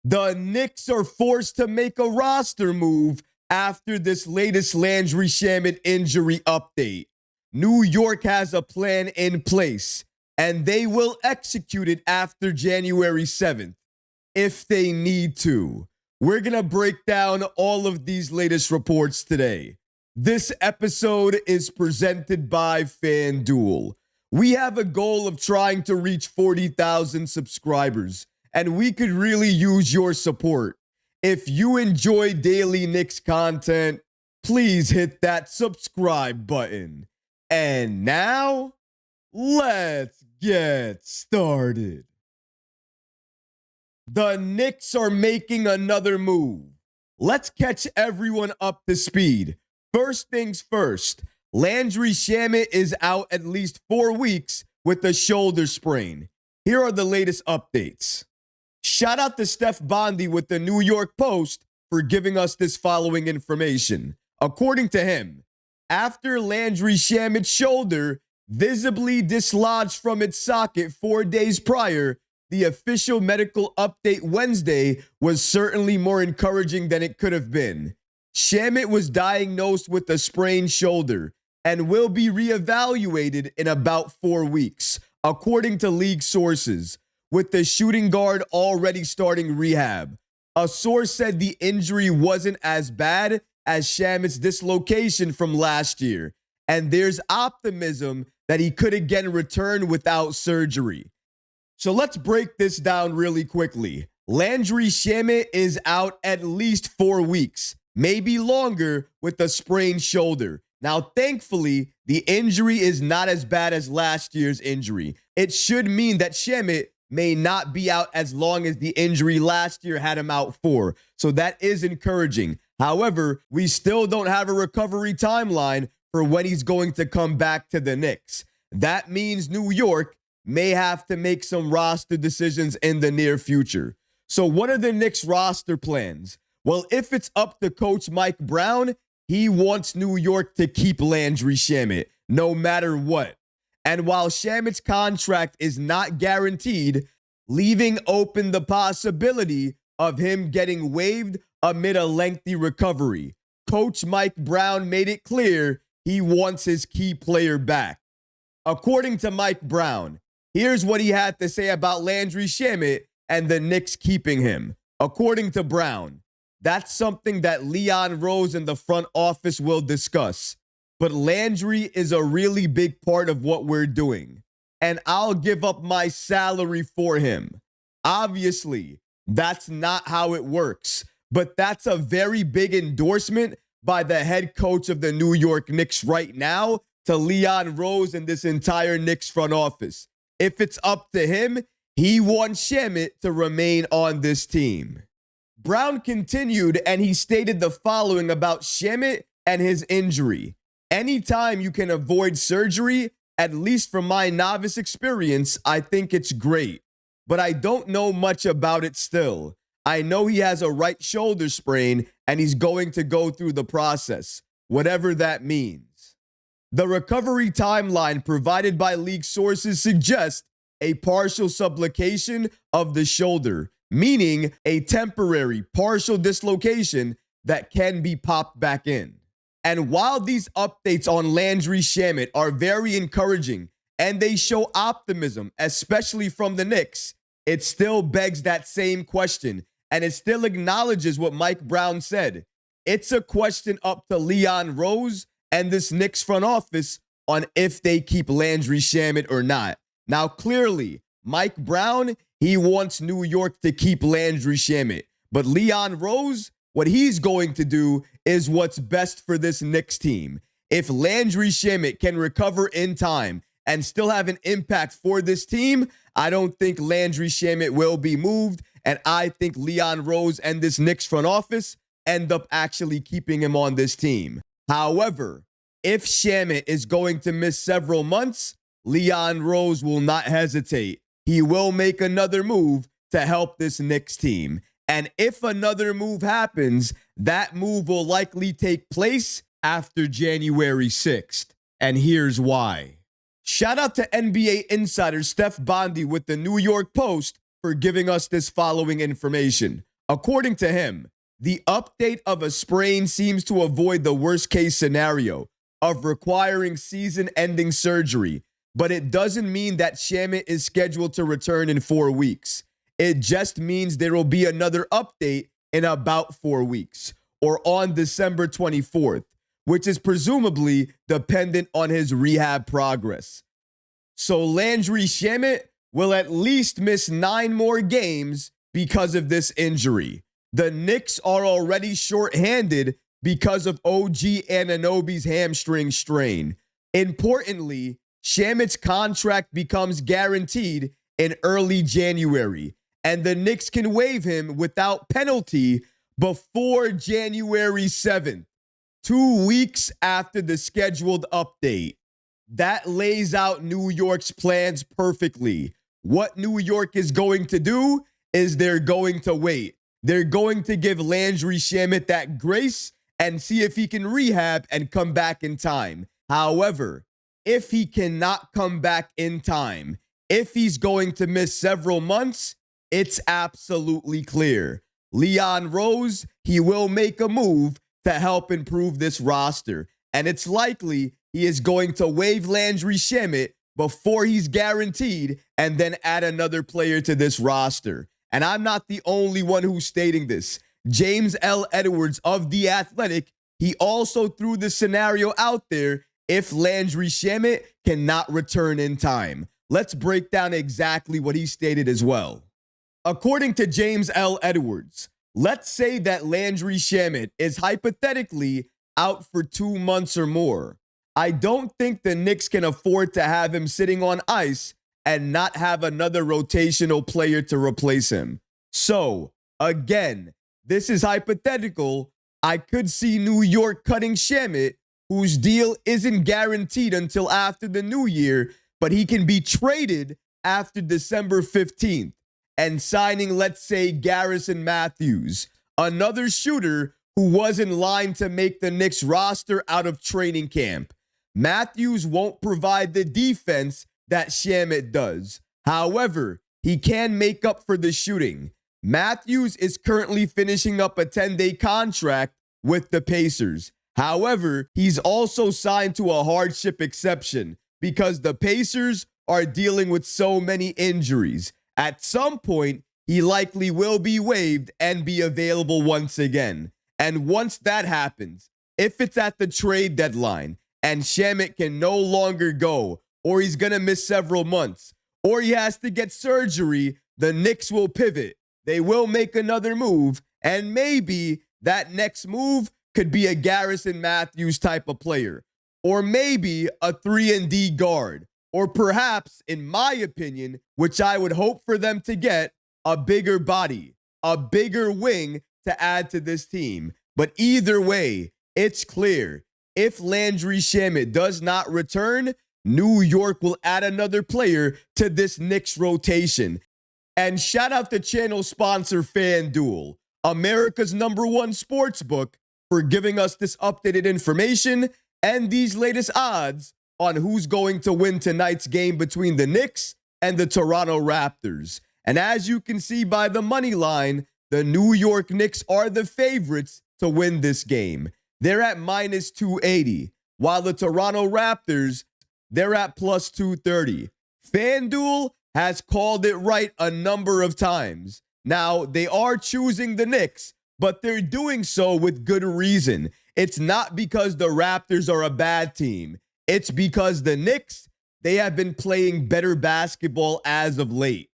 The Knicks are forced to make a roster move after this latest Landry Shamet injury update. New York has a plan in place, and they will execute it after January 7th if they need to. We're going to break down all of these latest reports today. This episode is presented by FanDuel. We have a goal of trying to reach 40,000 subscribers, and we could really use your support. If you enjoy daily Knicks content, please hit that subscribe button. And now, let's get started. The Knicks are making another move. Let's catch everyone up to speed. First things first, Landry Shamet is out at least 4 weeks with a shoulder sprain. Here are the latest updates. Shout out to Steph Bondy with the New York Post for giving us this following information. According to him, after Landry Shamet's shoulder visibly dislodged from its socket 4 days prior, the official medical update Wednesday was certainly more encouraging than it could have been. Shamet was diagnosed with a sprained shoulder and will be reevaluated in about 4 weeks, according to league sources, with the shooting guard already starting rehab. A source said the injury wasn't as bad as Shamet's dislocation from last year, and there's optimism that he could again return without surgery. So let's break this down really quickly. Landry Shamet is out at least 4 weeks, maybe longer, with a sprained shoulder. Now, thankfully, the injury is not as bad as last year's injury. It should mean that Shamet may not be out as long as the injury last year had him out for. So that is encouraging. However, we still don't have a recovery timeline for when he's going to come back to the Knicks. That means New York may have to make some roster decisions in the near future. So what are the Knicks roster plans? Well, if it's up to Coach Mike Brown, he wants New York to keep Landry Shamet, no matter what. And while Shamet's contract is not guaranteed, leaving open the possibility of him getting waived amid a lengthy recovery, Coach Mike Brown made it clear he wants his key player back. According to Mike Brown, here's what he had to say about Landry Shamet and the Knicks keeping him. According to Brown, that's something that Leon Rose and the front office will discuss. But Landry is a really big part of what we're doing, and I'll give up my salary for him. Obviously, that's not how it works, but that's a very big endorsement by the head coach of the New York Knicks right now to Leon Rose and this entire Knicks front office. If it's up to him, he wants Shamet to remain on this team. Brown continued, and he stated the following about Shamet and his injury. Anytime you can avoid surgery, at least from my novice experience, I think it's great. But I don't know much about it still. I know he has a right shoulder sprain, and he's going to go through the process, whatever that means. The recovery timeline provided by league sources suggests a partial subluxation of the shoulder, meaning a temporary partial dislocation that can be popped back in. And while these updates on Landry Shamet are very encouraging and they show optimism, especially from the Knicks, it still begs that same question, and it still acknowledges what Mike Brown said. It's a question up to Leon Rose and this Knicks front office on if they keep Landry Shamet or not. Now, clearly, Mike Brown, he wants New York to keep Landry Shamet. But Leon Rose, what he's going to do is what's best for this Knicks team. If Landry Shamet can recover in time and still have an impact for this team, I don't think Landry Shamet will be moved. And I think Leon Rose and this Knicks front office end up actually keeping him on this team. However, if Shamet is going to miss several months, Leon Rose will not hesitate. He will make another move to help this Knicks team. And if another move happens, that move will likely take place after January 6th. And here's why. Shout out to NBA insider Steph Bondy with the New York Post for giving us this following information. According to him, the update of a sprain seems to avoid the worst case scenario of requiring season-ending surgery, but it doesn't mean that Shamet is scheduled to return in 4 weeks. It just means there will be another update in about 4 weeks, or on December 24th, which is presumably dependent on his rehab progress. So Landry Shamet will at least miss 9 more games because of this injury. The Knicks are already shorthanded because of OG Anunoby's hamstring strain. Importantly, Shamet's contract becomes guaranteed in early January, and the Knicks can waive him without penalty before January 7th, 2 weeks after the scheduled update. That lays out New York's plans perfectly. What New York is going to do is they're going to wait. They're going to give Landry Shamet that grace and see if he can rehab and come back in time. However, if he cannot come back in time, if he's going to miss several months, it's absolutely clear. Leon Rose, he will make a move to help improve this roster. And it's likely he is going to waive Landry Shamet before he's guaranteed and then add another player to this roster. And I'm not the only one who's stating this. James L. Edwards of The Athletic, he also threw the scenario out there if Landry Shamet cannot return in time. Let's break down exactly what he stated as well. According to James L. Edwards, let's say that Landry Shamet is hypothetically out for 2 months or more. I don't think the Knicks can afford to have him sitting on ice and not have another rotational player to replace him. So, again, this is hypothetical. I could see New York cutting Shamet, whose deal isn't guaranteed until after the new year, but he can be traded after December 15th, and signing, let's say, Garrison Matthews, another shooter who was in line to make the Knicks roster out of training camp. Matthews won't provide the defense that Shamet does. However, he can make up for the shooting. Matthews is currently finishing up a 10-day contract with the Pacers. However, he's also signed to a hardship exception because the Pacers are dealing with so many injuries. At some point, he likely will be waived and be available once again. And once that happens, if it's at the trade deadline and Shamet can no longer go, or he's going to miss several months, or he has to get surgery, the Knicks will pivot. They will make another move, and maybe that next move could be a Garrison Matthews type of player, or maybe a 3-and-D guard, or perhaps, in my opinion, which I would hope for them to get, a bigger body, a bigger wing to add to this team. But either way, it's clear. If Landry Shamet does not return, New York will add another player to this Knicks rotation. And shout out to channel sponsor FanDuel, America's #1 sportsbook, for giving us this updated information and these latest odds on who's going to win tonight's game between the Knicks and the Toronto Raptors. And as you can see by the money line, the New York Knicks are the favorites to win this game. They're at -280, while the Toronto Raptors, they're at +230. FanDuel has called it right a number of times. Now, they are choosing the Knicks, but they're doing so with good reason. It's not because the Raptors are a bad team. It's because the Knicks, they have been playing better basketball as of late.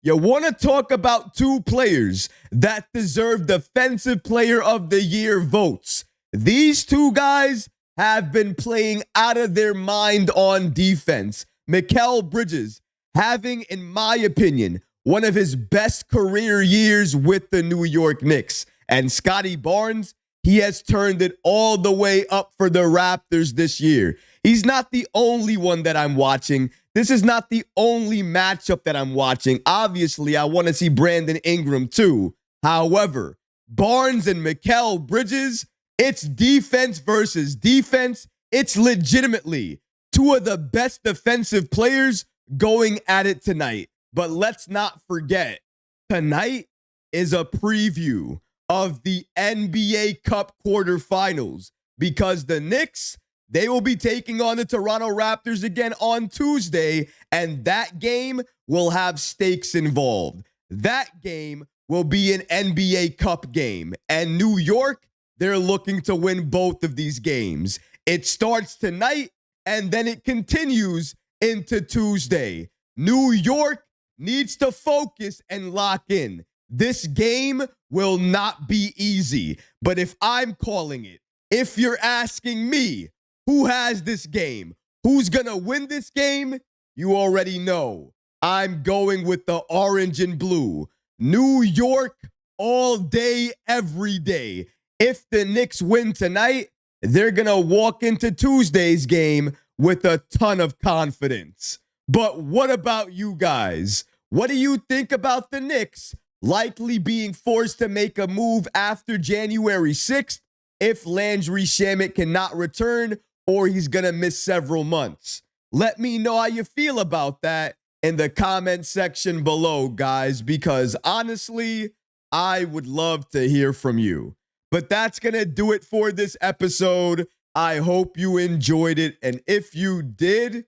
You want to talk about two players that deserve Defensive Player of the Year votes. These two guys have been playing out of their mind on defense. Mikal Bridges having, in my opinion, one of his best career years with the New York Knicks. And Scotty Barnes, he has turned it all the way up for the Raptors this year. He's not the only one that I'm watching. This is not the only matchup that I'm watching. Obviously, I want to see Brandon Ingram too. However, Barnes and Mikal Bridges, it's defense versus defense. It's legitimately two of the best defensive players going at it tonight. But let's not forget, tonight is a preview of the NBA Cup quarterfinals because the Knicks, they will be taking on the Toronto Raptors again on Tuesday, and that game will have stakes involved. That game will be an NBA Cup game, and New York, they're looking to win both of these games. It starts tonight, and then it continues into Tuesday. New York needs to focus and lock in. This game will not be easy, but if I'm calling it, if you're asking me who has this game, who's going to win this game, you already know. I'm going with the orange and blue. New York all day, every day. If the Knicks win tonight, they're going to walk into Tuesday's game with a ton of confidence. But what about you guys? What do you think about the Knicks likely being forced to make a move after January 6th if Landry Shamet cannot return or he's going to miss several months? Let me know how you feel about that in the comment section below, guys, because honestly, I would love to hear from you. But that's going to do it for this episode. I hope you enjoyed it. And if you did,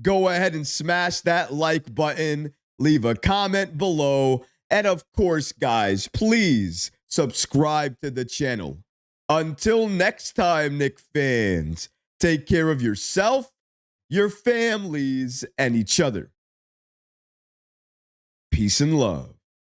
go ahead and smash that like button, leave a comment below. And of course, guys, please subscribe to the channel. Until next time, Knicks fans, take care of yourself, your families, and each other. Peace and love.